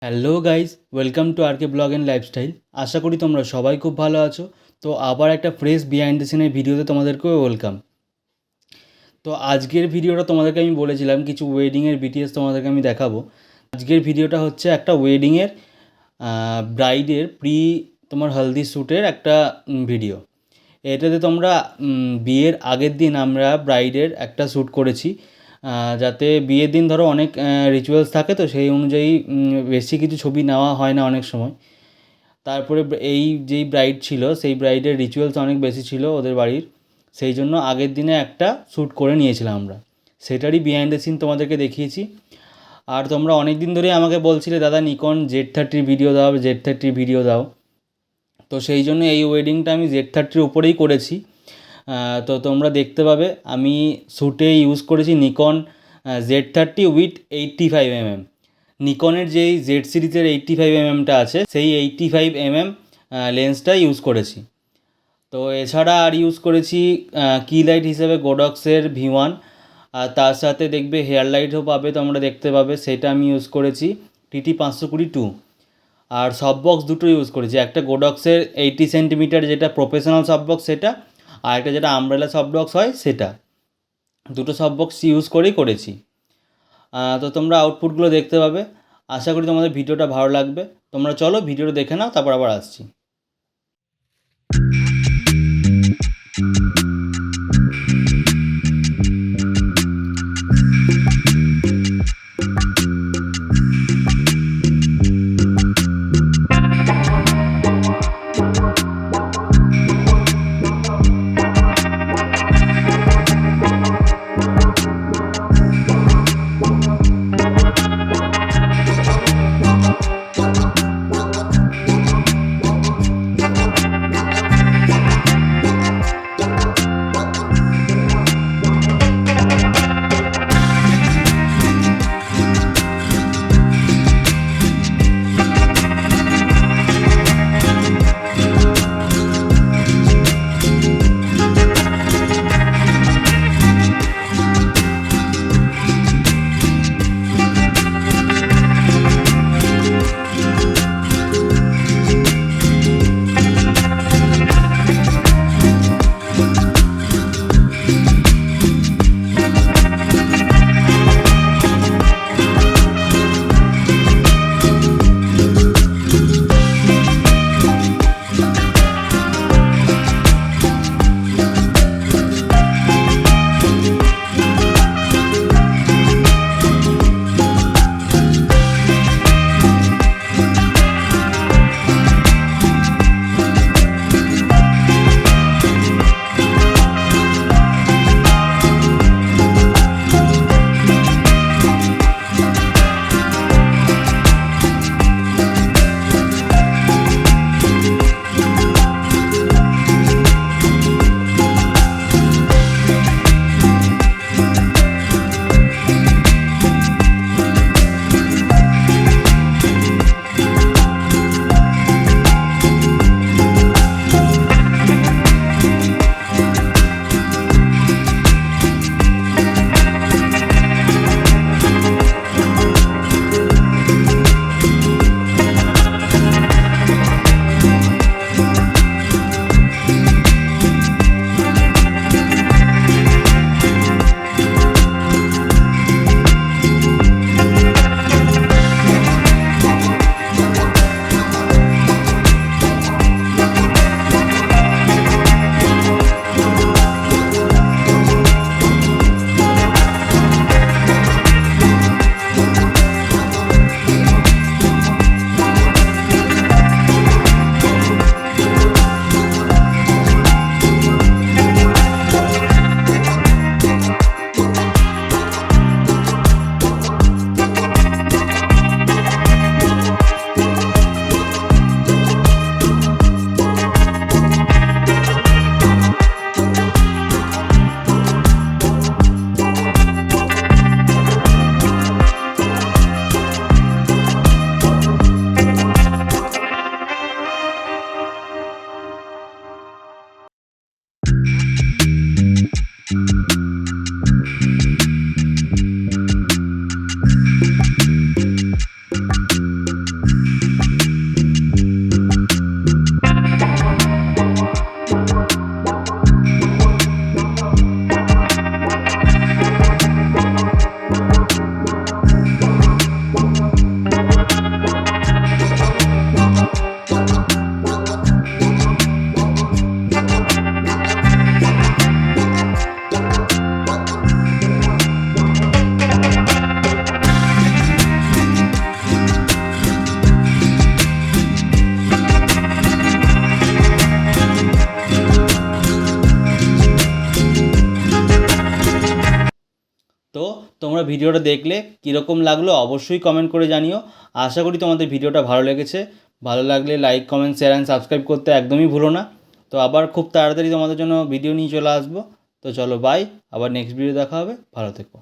Hello guys, welcome to R K blog and lifestyle. আশা করি তোমরা সবাই খুব ভালো আছো। তো আবার একটা ফ্রেশ বিহাইন্ড দ্য সিনের ভিডিওতে তোমাদেরকেও ওয়েলকাম। তো আজকের ভিডিওটা তোমাদেরকে আমি বলেছিলাম কিছু ওয়েডিংয়ের বিটিএস তোমাদেরকে আমি দেখাবো। আজকের ভিডিওটা হচ্ছে একটা ওয়েডিংয়ের ব্রাইডের তোমার হলদি শ্যুটের একটা ভিডিও। এটাতে তোমরা বিয়ের আগের দিন আমরা ব্রাইডের একটা শ্যুট করেছি, যাতে বিয়ের দিন ধরো অনেক রিচুয়ালস থাকে, তো সেই অনুযায়ী বেশি কিছু ছবি নেওয়া হয় না অনেক সময়। তারপরে এই যেই ব্রাইড ছিল সেই ব্রাইডের রিচুয়ালস অনেক বেশি ছিল ওদের বাড়ির, সেই জন্য আগের দিনে একটা শ্যুট করে নিয়েছিলাম আমরা। সেটারই বিহাইন্ড দ্য সিন তোমাদেরকে দেখিয়েছি। আর তোমরা অনেক দিন ধরেই আমাকে বলছিলে দাদা নিকন Z30 ভিডিও দাও, Z30 ভিডিও দাও। তো সেই জন্য এই ওয়েডিংটা আমি Z30 উপরেই করেছি। তো তোমরা দেখতে পাবে আমি শ্যুটে ইউজ করেছি নিকন Z30 উইথ 85mm। নিকনের যেই জেড সিরিজের 85mmটা আছে সেই 85mm লেন্সটা ইউজ করেছি। তো এছাড়া আর ইউজ করেছি কি লাইট হিসেবে গোডক্সের V1, আর তার সাথে দেখবে হেয়ার লাইটও পাবে, তোমরা দেখতে পাবে, সেটা আমি ইউজ করেছি TT520-2। আর সব বক্স দুটো ইউজ করেছি, একটা গোডক্সের 80 সেন্টিমিটার যেটা প্রফেশনাল সব বক্স সেটা, আর একটা যেটা আমব্রেলা সব বক্স হয় সেটা। দুটো সব বক্স ইউজ করেই করেছি। তো তোমরা আউটপুটগুলো দেখতে পাবে। আশা করি তোমাদের ভিডিওটা ভালো লাগবে। তোমরা চলো ভিডিওটা দেখে নাও, তারপর আবার আসছি। তোমরা ভিডিওটা দেখলে কীরকম লাগলো অবশ্যই কমেন্ট করে জানিও। আশা করি তোমাদের ভিডিওটা ভালো লেগেছে। ভালো লাগলে like, comment, share and subscribe করতে একদমই ভুলো না। তো আবার খুব তাড়াতাড়ি তোমাদের জন্য ভিডিও নিয়ে চলে আসবো। তো চলো বাই, আবার নেক্সট ভিডিও দেখা হবে, ভালো থেকো।